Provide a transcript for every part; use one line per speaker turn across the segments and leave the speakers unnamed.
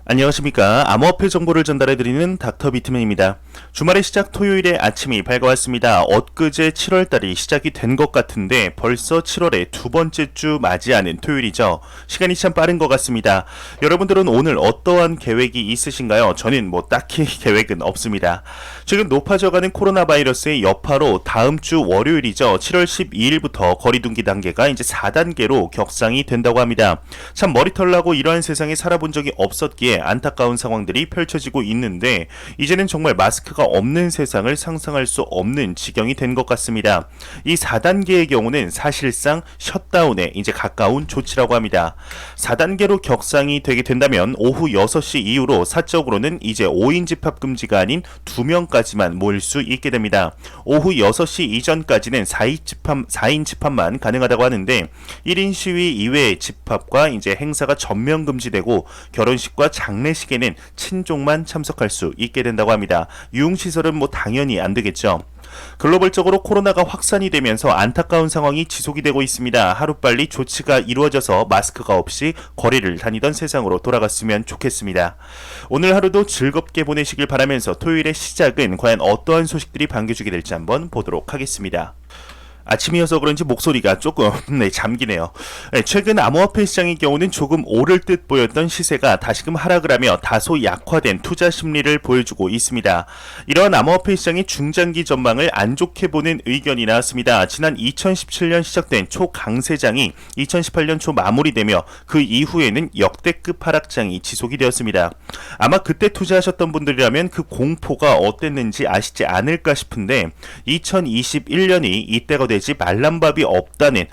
안녕하십니까. 암호화폐 정보를 전달해드리는 닥터 비트맨입니다. 주말의 시작 토요일의 아침이 밝아왔습니다. 엊그제 7월달이 시작이 된 것 같은데 벌써 7월의 두 번째 주 맞이하는 토요일이죠. 시간이 참 빠른 것 같습니다. 여러분들은 오늘 어떠한 계획이 있으신가요? 저는 딱히 계획은 없습니다. 최근 높아져가는 코로나 바이러스의 여파로 다음 주 월요일이죠. 7월 12일부터 거리두기 단계가 이제 4단계로 격상이 된다고 합니다. 참 머리털 나고 이러한 세상에 살아본 적이 없었기에 안타까운 상황들이 펼쳐지고 있는데 이제는 정말 마스크가 없는 세상을 상상할 수 없는 지경이 된 것 같습니다. 이 4단계의 경우는 사실상 셧다운에 이제 가까운 조치라고 합니다. 4단계로 격상이 되게 된다면 오후 6시 이후로 사적으로는 이제 5인 집합 금지가 아닌 2명까지만 모일 수 있게 됩니다. 오후 6시 이전까지는 4인 집합만 가능하다고 하는데 1인 시위 이외의 집합과 이제 행사가 전면 금지되고 결혼식과 장례식에는 친족만 참석할 수 있게 된다고 합니다. 유흥시설은 당연히 안 되겠죠. 글로벌적으로 코로나가 확산이 되면서 안타까운 상황이 지속이 되고 있습니다. 하루빨리 조치가 이루어져서 마스크가 없이 거리를 다니던 세상으로 돌아갔으면 좋겠습니다. 오늘 하루도 즐겁게 보내시길 바라면서 토요일의 시작은 과연 어떠한 소식들이 반겨주게 될지 한번 보도록 하겠습니다. 아침이어서 그런지 목소리가 조금 잠기네요. 최근 암호화폐 시장의 경우는 조금 오를 듯 보였던 시세가 다시금 하락을 하며 다소 약화된 투자 심리를 보여주고 있습니다. 이러한 암호화폐 시장의 중장기 전망을 안 좋게 보는 의견이 나왔습니다. 지난 2017년 시작된 초강세장이 2018년 초 마무리되며 그 이후에는 역대급 하락장이 지속이 되었습니다. 아마 그때 투자하셨던 분들이라면 그 공포가 어땠는지 아시지 않을까 싶은데 2021년이 이때가 되지 말란 법이 없다는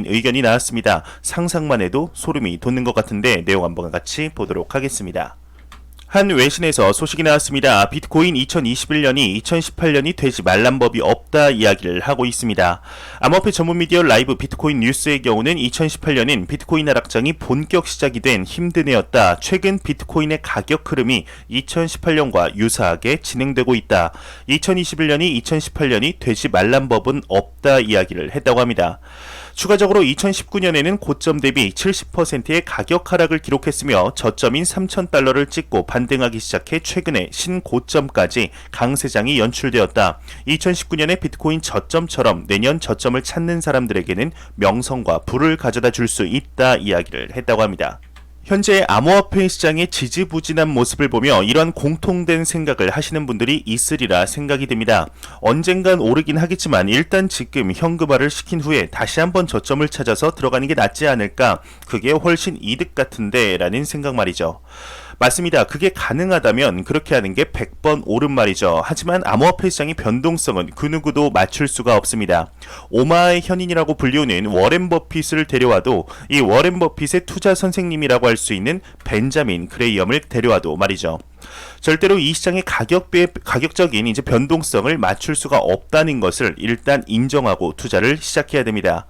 의견이 나왔습니다. 상상만 해도 소름이 돋는 것 같은데 내용 한번 같이 보도록 하겠습니다. 한 외신에서 소식이 나왔습니다. 비트코인 2021년이 2018년이 되지 말란 법이 없다 이야기를 하고 있습니다. 암호화폐 전문 미디어 라이브 비트코인 뉴스의 경우는 2018년인 비트코인 하락장이 본격 시작이 된 힘든 해였다. 최근 비트코인의 가격 흐름이 2018년과 유사하게 진행되고 있다. 2021년이 2018년이 되지 말란 법은 없다 이야기를 했다고 합니다. 추가적으로 2019년에는 고점 대비 70%의 가격 하락을 기록했으며 저점인 3,000달러를 찍고 반등하기 시작해 최근에 신고점까지 강세장이 연출되었다. 2019년의 비트코인 저점처럼 내년 저점을 찾는 사람들에게는 명성과 부를 가져다 줄 수 있다 이야기를 했다고 합니다. 현재 암호화폐 시장의 지지부진한 모습을 보며 이러한 공통된 생각을 하시는 분들이 있으리라 생각이 됩니다. 언젠간 오르긴 하겠지만 일단 지금 현금화를 시킨 후에 다시 한번 저점을 찾아서 들어가는 게 낫지 않을까? 그게 훨씬 이득 같은데 라는 생각 말이죠. 맞습니다. 그게 가능하다면 그렇게 하는 게 100번 옳은 말이죠. 하지만 암호화폐 시장의 변동성은 그 누구도 맞출 수가 없습니다. 오마의 현인이라고 불리우는 워렌 버핏을 데려와도 이 워렌 버핏의 투자 선생님이라고 할 수 있는 벤자민 그레이엄을 데려와도 말이죠. 절대로 이 시장의 가격적인 이제 변동성을 맞출 수가 없다는 것을 일단 인정하고 투자를 시작해야 됩니다.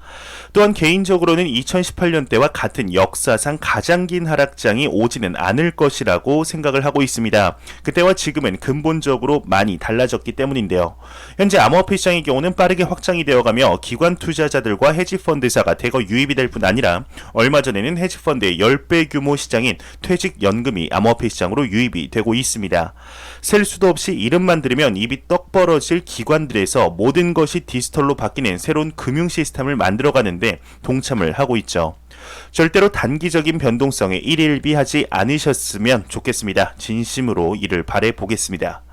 또한 개인적으로는 2018년 때와 같은 역사상 가장 긴 하락장이 오지는 않을 것이라고 생각을 하고 있습니다. 그때와 지금은 근본적으로 많이 달라졌기 때문인데요. 현재 암호화폐 시장의 경우는 빠르게 확장이 되어가며 기관 투자자들과 헤지펀드사가 대거 유입이 될 뿐 아니라 얼마 전에는 헤지펀드의 10배 규모 시장인 퇴직연금이 암호화폐 시장으로 유입이 되고 있습니다. 셀 수도 없이 이름만 들으면 입이 떡 벌어질 기관들에서 모든 것이 디지털로 바뀌는 새로운 금융 시스템을 만들어가는데 동참을 하고 있죠. 절대로 단기적인 변동성에 일일비하지 않으셨으면 좋겠습니다. 진심으로 이를 바라보겠습니다.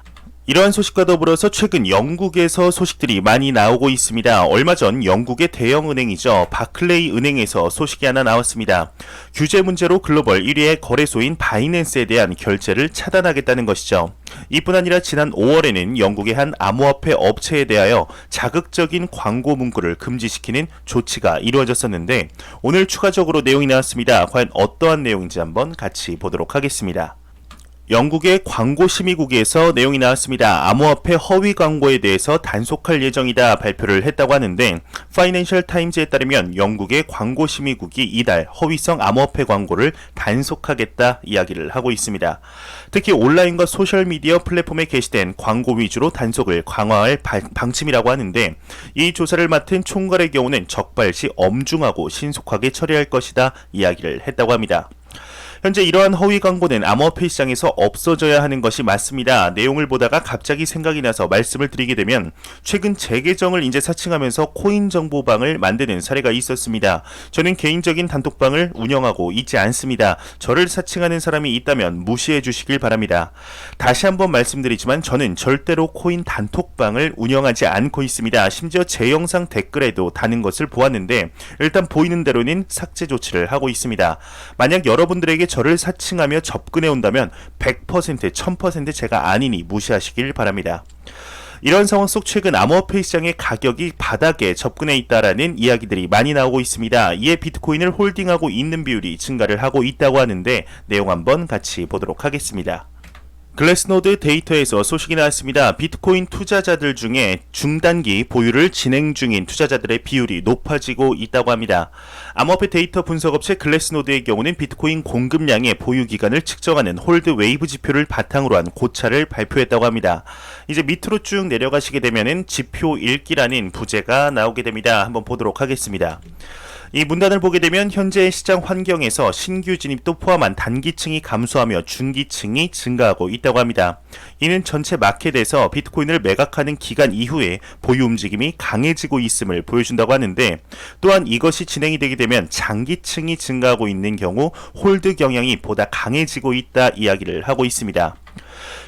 이러한 소식과 더불어서 최근 영국에서 소식들이 많이 나오고 있습니다. 얼마 전 영국의 대형 은행이죠. 바클레이 은행에서 소식이 하나 나왔습니다. 규제 문제로 글로벌 1위의 거래소인 바이낸스에 대한 결제를 차단하겠다는 것이죠. 이뿐 아니라 지난 5월에는 영국의 한 암호화폐 업체에 대하여 자극적인 광고 문구를 금지시키는 조치가 이루어졌었는데 오늘 추가적으로 내용이 나왔습니다. 과연 어떠한 내용인지 한번 같이 보도록 하겠습니다. 영국의 광고심의국에서 내용이 나왔습니다. 암호화폐 허위 광고에 대해서 단속할 예정이다 발표를 했다고 하는데 파이낸셜 타임즈에 따르면 영국의 광고심의국이 이달 허위성 암호화폐 광고를 단속하겠다 이야기를 하고 있습니다. 특히 온라인과 소셜미디어 플랫폼에 게시된 광고 위주로 단속을 강화할 방침이라고 하는데 이 조사를 맡은 총괄의 경우는 적발시 엄중하고 신속하게 처리할 것이다 이야기를 했다고 합니다. 현재 이러한 허위 광고는 암호화폐 시장에서 없어져야 하는 것이 맞습니다. 내용을 보다가 갑자기 생각이 나서 말씀을 드리게 되면 최근 제 계정을 이제 사칭하면서 코인 정보방을 만드는 사례가 있었습니다. 저는 개인적인 단톡방을 운영하고 있지 않습니다. 저를 사칭하는 사람이 있다면 무시해 주시길 바랍니다. 다시 한번 말씀드리지만 저는 절대로 코인 단톡방을 운영하지 않고 있습니다. 심지어 제 영상 댓글에도 다는 것을 보았는데 일단 보이는 대로는 삭제 조치를 하고 있습니다. 만약 여러분들에게 저를 사칭하며 접근해 온다면 100%, 1000% 제가 아니니 무시하시길 바랍니다. 이런 상황 속 최근 암호화폐 시장의 가격이 바닥에 접근해 있다라는 이야기들이 많이 나오고 있습니다. 이에 비트코인을 홀딩하고 있는 비율이 증가를 하고 있다고 하는데 내용 한번 같이 보도록 하겠습니다. 글래스노드 데이터에서 소식이 나왔습니다. 비트코인 투자자들 중에 중단기 보유를 진행 중인 투자자들의 비율이 높아지고 있다고 합니다. 암호화폐 데이터 분석업체 글래스노드의 경우는 비트코인 공급량의 보유 기간을 측정하는 홀드 웨이브 지표를 바탕으로 한 고차를 발표했다고 합니다. 이제 밑으로 쭉 내려가시게 되면은 지표 읽기라는 부제가 나오게 됩니다. 한번 보도록 하겠습니다. 이 문단을 보게 되면 현재 시장 환경에서 신규 진입도 포함한 단기층이 감소하며 중기층이 증가하고 있다고 합니다. 이는 전체 마켓에서 비트코인을 매각하는 기간 이후에 보유 움직임이 강해지고 있음을 보여준다고 하는데 또한 이것이 진행이 되게 되면 장기층이 증가하고 있는 경우 홀드 경향이 보다 강해지고 있다 이야기를 하고 있습니다.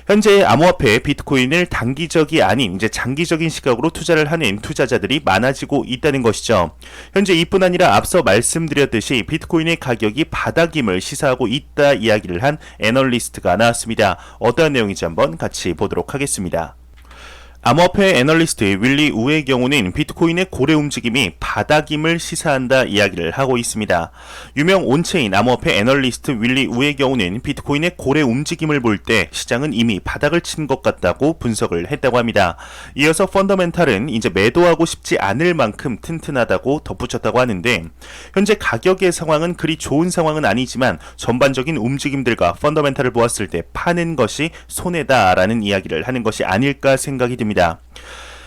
현재 암호화폐 비트코인을 단기적이 아닌 이제 장기적인 시각으로 투자를 하는 투자자들이 많아지고 있다는 것이죠. 현재 이뿐 아니라 앞서 말씀드렸듯이 비트코인의 가격이 바닥임을 시사하고 있다 이야기를 한 애널리스트가 나왔습니다. 어떠한 내용인지 한번 같이 보도록 하겠습니다. 암호화폐 애널리스트 윌리 우의 경우는 비트코인의 고래 움직임이 바닥임을 시사한다 이야기를 하고 있습니다. 유명 온체인 암호화폐 애널리스트 윌리 우의 경우는 비트코인의 고래 움직임을 볼 때 시장은 이미 바닥을 친 것 같다고 분석을 했다고 합니다. 이어서 펀더멘탈은 이제 매도하고 싶지 않을 만큼 튼튼하다고 덧붙였다고 하는데 현재 가격의 상황은 그리 좋은 상황은 아니지만 전반적인 움직임들과 펀더멘탈을 보았을 때 파는 것이 손해다라는 이야기를 하는 것이 아닐까 생각이 듭니다.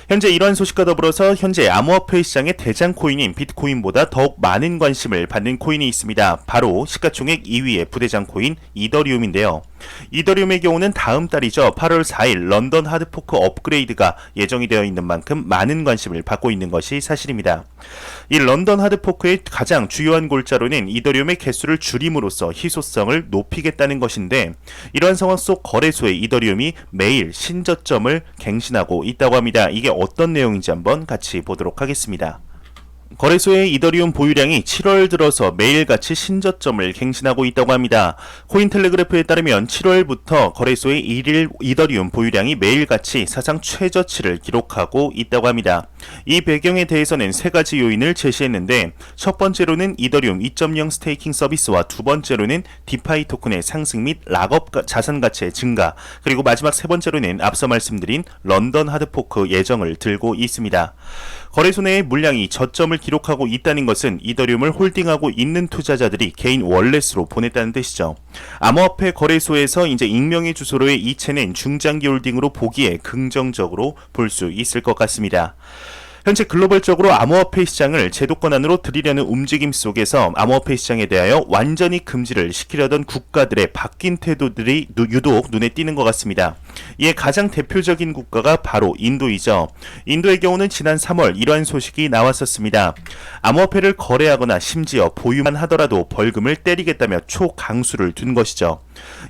현재 이러한 소식과 더불어서 현재 암호화폐 시장의 대장 코인인 비트코인보다 더욱 많은 관심을 받는 코인이 있습니다. 바로 시가총액 2위의 부대장 코인 이더리움인데요. 이더리움의 경우는 다음 달이죠. 8월 4일 런던 하드포크 업그레이드가 예정이 되어 있는 만큼 많은 관심을 받고 있는 것이 사실입니다. 이 런던 하드포크의 가장 주요한 골자로는 이더리움의 개수를 줄임으로써 희소성을 높이겠다는 것인데 이러한 상황 속 거래소의 이더리움이 매일 신저점을 갱신하고 있다고 합니다. 이게 어떤 내용인지 한번 같이 보도록 하겠습니다. 거래소의 이더리움 보유량이 7월 들어서 매일같이 신저점을 갱신하고 있다고 합니다. 코인텔레그래프에 따르면 7월부터 거래소의 1일 이더리움 보유량이 매일같이 사상 최저치를 기록하고 있다고 합니다. 이 배경에 대해서는 세 가지 요인을 제시했는데 첫 번째로는 이더리움 2.0 스테이킹 서비스와 두 번째로는 디파이 토큰의 상승 및 락업 자산 가치의 증가 그리고 마지막 세 번째로는 앞서 말씀드린 런던 하드포크 예정을 들고 있습니다. 거래소 내의 물량이 저점을 기록하고 있다는 것은 이더리움을 홀딩하고 있는 투자자들이 개인 월렛으로 보냈다는 뜻이죠. 암호화폐 거래소에서 이제 익명의 주소로의 이체는 중장기 홀딩으로 보기에 긍정적으로 볼 수 있을 것 같습니다. 현재 글로벌적으로 암호화폐 시장을 제도권 안으로 들이려는 움직임 속에서 암호화폐 시장에 대하여 완전히 금지를 시키려던 국가들의 바뀐 태도들이 유독 눈에 띄는 것 같습니다. 이에 가장 대표적인 국가가 바로 인도이죠. 인도의 경우는 지난 3월 이러한 소식이 나왔었습니다. 암호화폐를 거래하거나 심지어 보유만 하더라도 벌금을 때리겠다며 초강수를 둔 것이죠.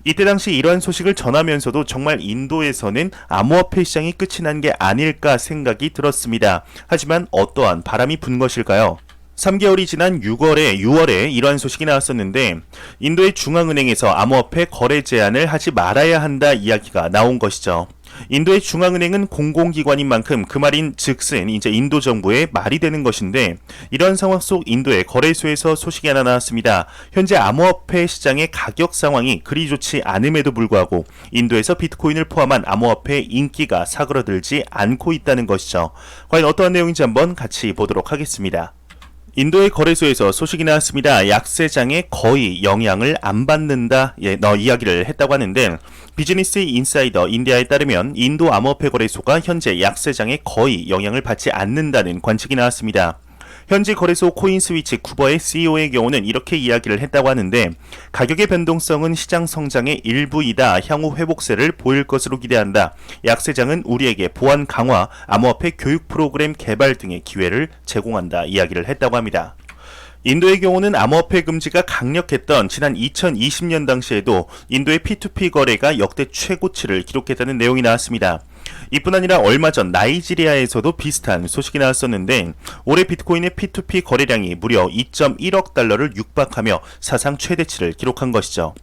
이때 당시 이러한 소식을 전하면서도 정말 인도에서는 암호화폐 시장이 끝이 난 게 아닐까 생각이 들었습니다. 하지만 어떠한 바람이 분 것일까요? 3개월이 지난 6월에 이러한 소식이 나왔었는데 인도의 중앙은행에서 암호화폐 거래 제한을 하지 말아야 한다 이야기가 나온 것이죠. 인도의 중앙은행은 공공기관인 만큼 그 말인 즉슨 이제 인도 정부의 말이 되는 것인데 이런 상황 속 인도의 거래소에서 소식이 하나 나왔습니다. 현재 암호화폐 시장의 가격 상황이 그리 좋지 않음에도 불구하고 인도에서 비트코인을 포함한 암호화폐의 인기가 사그러들지 않고 있다는 것이죠. 과연 어떠한 내용인지 한번 같이 보도록 하겠습니다. 인도의 거래소에서 소식이 나왔습니다. 약세장에 거의 영향을 안 받는다 이야기를 했다고 하는데 비즈니스 인사이더 인디아에 따르면 인도 암호화폐 거래소가 현재 약세장에 거의 영향을 받지 않는다는 관측이 나왔습니다. 현지 거래소 코인스위치 쿠버의 CEO의 경우는 이렇게 이야기를 했다고 하는데, 가격의 변동성은 시장 성장의 일부이다. 향후 회복세를 보일 것으로 기대한다. 약세장은 우리에게 보안 강화, 암호화폐 교육 프로그램 개발 등의 기회를 제공한다. 이야기를 했다고 합니다. 인도의 경우는 암호화폐 금지가 강력했던 지난 2020년 당시에도 인도의 P2P 거래가 역대 최고치를 기록했다는 내용이 나왔습니다. 이뿐 아니라 얼마 전 나이지리아에서도 비슷한 소식이 나왔었는데, 올해 비트코인의 P2P 거래량이 무려 2.1억 달러를 육박하며 사상 최대치를 기록한 것이죠.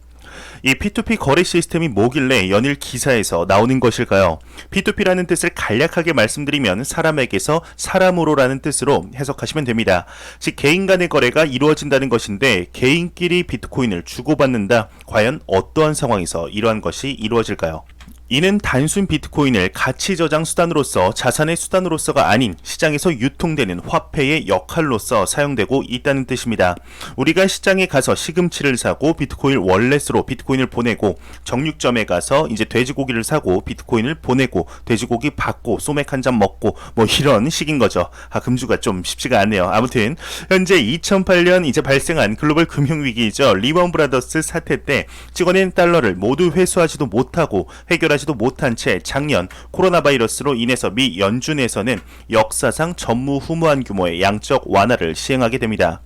이 P2P 거래 시스템이 뭐길래 연일 기사에서 나오는 것일까요? P2P라는 뜻을 간략하게 말씀드리면 사람에게서 사람으로라는 뜻으로 해석하시면 됩니다. 즉 개인 간의 거래가 이루어진다는 것인데, 개인끼리 비트코인을 주고받는다. 과연 어떠한 상황에서 이러한 것이 이루어질까요? 이는 단순 비트코인을 가치 저장 수단으로서, 자산의 수단으로서가 아닌 시장에서 유통되는 화폐의 역할로서 사용되고 있다는 뜻입니다. 우리가 시장에 가서 시금치를 사고 비트코인 월렛으로 비트코인을 보내고, 정육점에 가서 이제 돼지고기를 사고 비트코인을 보내고, 돼지고기 받고 소맥 한 잔 먹고, 뭐 이런 식인 거죠. 금주가 좀 쉽지가 않네요. 아무튼 현재 2008년 이제 발생한 글로벌 금융위기이죠. 리먼 브라더스 사태 때 찍어낸 달러를 모두 회수하지도 못하고 해결하지도 못한 채 작년 코로나 바이러스로 인해서 미 연준에서는 역사상 전무후무한 규모의 양적 완화를 시행하게 됩니다.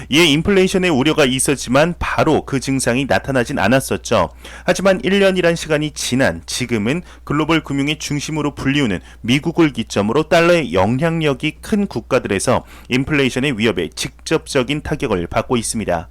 이에 인플레이션의 우려가 있었지만 바로 그 증상이 나타나진 않았었죠. 하지만 1년이란 시간이 지난 지금은 글로벌 금융의 중심으로 불리우는 미국을 기점으로 달러의 영향력이 큰 국가들에서 인플레이션의 위협에 직접적인 타격을 받고 있습니다.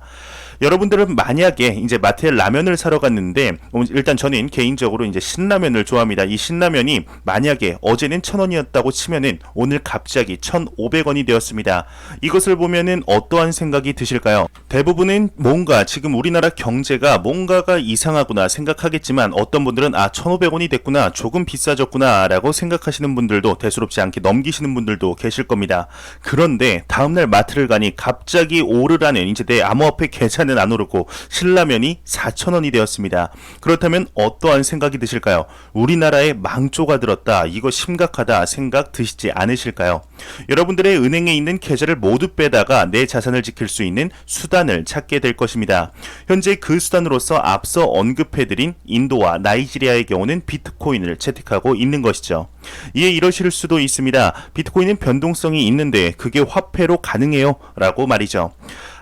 여러분들은 만약에 이제 마트에 라면을 사러 갔는데, 일단 저는 개인적으로 이제 신라면을 좋아합니다. 이 신라면이 만약에 어제는 1,000원이었다고 치면은 오늘 갑자기 1,500원이 되었습니다. 이것을 보면은 어떠한 생각이 드실까요? 대부분은 뭔가 지금 우리나라 경제가 뭔가가 이상하구나 생각하겠지만, 어떤 분들은 1,500원이 됐구나, 조금 비싸졌구나 라고 생각하시는 분들도 대수롭지 않게 넘기시는 분들도 계실 겁니다. 그런데 다음날 마트를 가니 갑자기 오르라는, 이제 내 암호화폐 계좌는 안 오르고 신라면이 4,000원이 되었습니다. 그렇다면 어떠한 생각이 드실까요? 우리나라에 망조가 들었다, 이거 심각하다 생각 드시지 않으실까요? 여러분들의 은행에 있는 계좌를 모두 빼다가 내 자산을 지킬 수 있는 수단을 찾게 될 것입니다. 현재 그 수단으로서 앞서 언급해드린 인도와 나이지리아의 경우는 비트코인을 채택하고 있는 것이죠. 이에 이러실 수도 있습니다. 비트코인은 변동성이 있는데 그게 화폐로 가능해요? 라고 말이죠.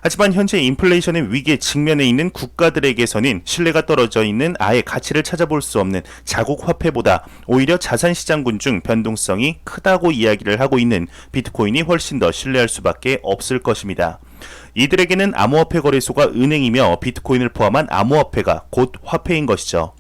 하지만 현재 인플레이션의 위기에 직면해 있는 국가들에게서는 신뢰가 떨어져 있는, 아예 가치를 찾아볼 수 없는 자국 화폐보다 오히려 자산시장군 중 변동성이 크다고 이야기를 하고 있는 비트코인이 훨씬 더 신뢰할 수밖에 없을 것입니다. 이들에게는 암호화폐 거래소가 은행이며 비트코인을 포함한 암호화폐가 곧 화폐인 것이죠.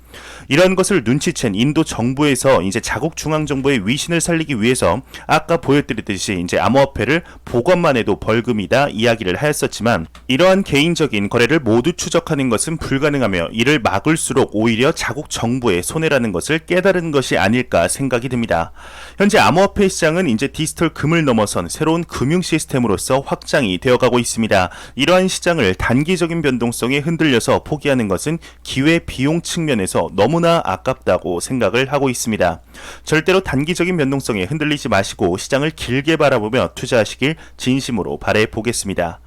이런 것을 눈치챈 인도 정부에서 이제 자국 중앙 정부의 위신을 살리기 위해서 아까 보여드렸듯이 이제 암호화폐를 보관만 해도 벌금이다 이야기를 하였었지만, 이러한 개인적인 거래를 모두 추적하는 것은 불가능하며 이를 막을수록 오히려 자국 정부의 손해라는 것을 깨달은 것이 아닐까 생각이 듭니다. 현재 암호화폐 시장은 이제 디지털 금을 넘어선 새로운 금융 시스템으로서 확장이 되어가고 있습니다. 이러한 시장을 단기적인 변동성에 흔들려서 포기하는 것은 기회 비용 측면에서 너무나 아깝다고 생각을 하고 있습니다. 절대로 단기적인 변동성에 흔들리지 마시고 시장을 길게 바라보며 투자하시길 진심으로 바라보겠습니다.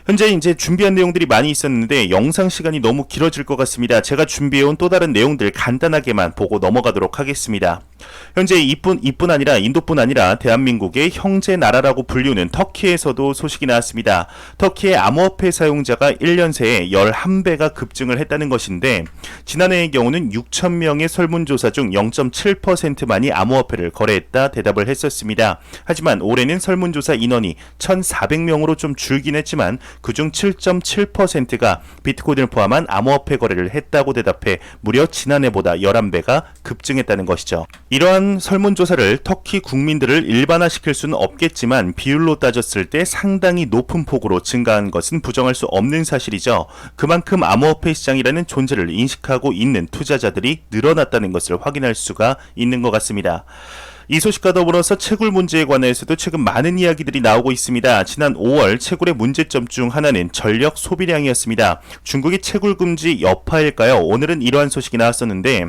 현재 이제 준비한 내용들이 많이 있었는데 영상 시간이 너무 길어질 것 같습니다. 제가 준비해온 또 다른 내용들 간단하게만 보고 넘어가도록 하겠습니다. 현재 이뿐 아니라 인도뿐 아니라 대한민국의 형제 나라라고 불리우는 터키에서도 소식이 나왔습니다. 터키의 암호화폐 사용자가 1년 새에 11배가 급증을 했다는 것인데, 지난해의 경우는 6,000명의 설문조사 중 0.7%만이 암호화폐를 거래했다 대답을 했었습니다. 하지만 올해는 설문조사 인원이 1,400명으로 좀 줄긴 했지만 그중 7.7%가 비트코인을 포함한 암호화폐 거래를 했다고 대답해 무려 지난해보다 11배가 급증했다는 것이죠. 이러한 설문조사를 터키 국민들을 일반화시킬 수는 없겠지만 비율로 따졌을 때 상당히 높은 폭으로 증가한 것은 부정할 수 없는 사실이죠. 그만큼 암호화폐 시장이라는 존재를 인식하고 있는 투자자들이 늘어났다는 것을 확인할 수가 있는 것 같습니다. 이 소식과 더불어서 채굴 문제에 관해서도 최근 많은 이야기들이 나오고 있습니다. 지난 5월 채굴의 문제점 중 하나는 전력 소비량이었습니다. 중국이 채굴 금지 여파일까요? 오늘은 이러한 소식이 나왔었는데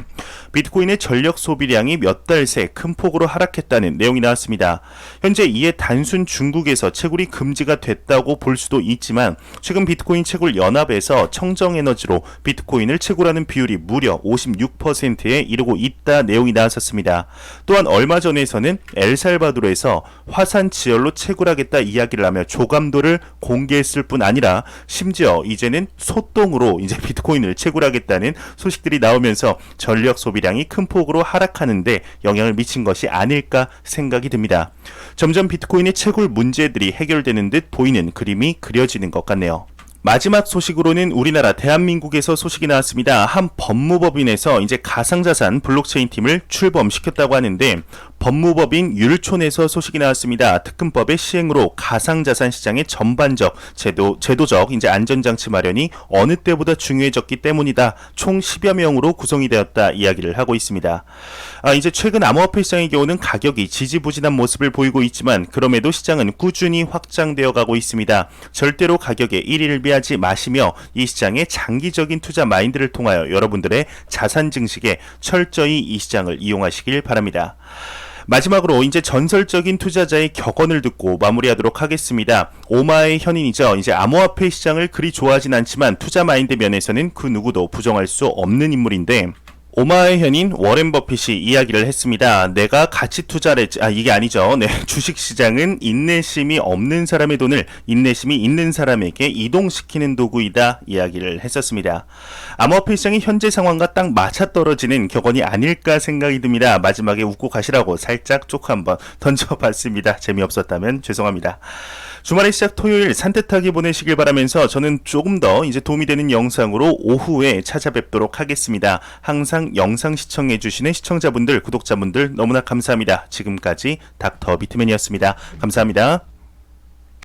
비트코인의 전력 소비량이 몇 달 새 큰 폭으로 하락했다는 내용이 나왔습니다. 현재 이에 단순 중국에서 채굴이 금지가 됐다고 볼 수도 있지만 최근 비트코인 채굴 연합에서 청정에너지로 비트코인을 채굴하는 비율이 무려 56%에 이르고 있다 내용이 나왔었습니다. 또한 얼마 전에서는 엘살바도르에서 화산 지열로 채굴하겠다 이야기를 하며 조감도를 공개했을 뿐 아니라 심지어 이제는 소똥으로 이제 비트코인을 채굴하겠다는 소식들이 나오면서 전력 소비량이 큰 폭으로 하락하는데 영향을 미친 것이 아닐까 생각이 듭니다. 점점 비트코인의 채굴 문제들이 해결되는 듯 보이는 그림이 그려지는 것 같네요. 마지막 소식으로는 우리나라 대한민국에서 소식이 나왔습니다. 한 법무법인에서 이제 가상자산 블록체인 팀을 출범시켰다고 하는데 법무법인 율촌에서 소식이 나왔습니다. 특근법의 시행으로 가상자산 시장의 전반적 제도적 이제 안전장치 마련이 어느 때보다 중요해졌기 때문이다. 총 10여 명으로 구성이 되었다 이야기를 하고 있습니다. 이제 최근 암호화폐 시장의 경우는 가격이 지지부진한 모습을 보이고 있지만 그럼에도 시장은 꾸준히 확장되어 가고 있습니다. 절대로 가격에 일희일비하지 마시며 이 시장의 장기적인 투자 마인드를 통하여 여러분들의 자산 증식에 철저히 이 시장을 이용하시길 바랍니다. 마지막으로 이제 전설적인 투자자의 격언을 듣고 마무리하도록 하겠습니다. 오마의 현인이죠. 이제 암호화폐 시장을 그리 좋아하진 않지만 투자 마인드 면에서는 그 누구도 부정할 수 없는 인물인데 오마의 현인 워렌 버핏이 이야기를 했습니다. 내가 가치 투자를 이게 아니죠. 네, 주식시장은 인내심이 없는 사람의 돈을 인내심이 있는 사람에게 이동시키는 도구이다 이야기를 했었습니다. 암호화폐 시장이 현재 상황과 딱 맞아떨어지는 격언이 아닐까 생각이 듭니다. 마지막에 웃고 가시라고 살짝 쪽 한번 던져봤습니다. 재미없었다면 죄송합니다. 주말의 시작 토요일 산뜻하게 보내시길 바라면서 저는 조금 더 이제 도움이 되는 영상으로 오후에 찾아뵙도록 하겠습니다. 항상 영상 시청해주시는 시청자분들, 구독자분들 너무나 감사합니다. 지금까지 닥터 비트맨이었습니다. 감사합니다.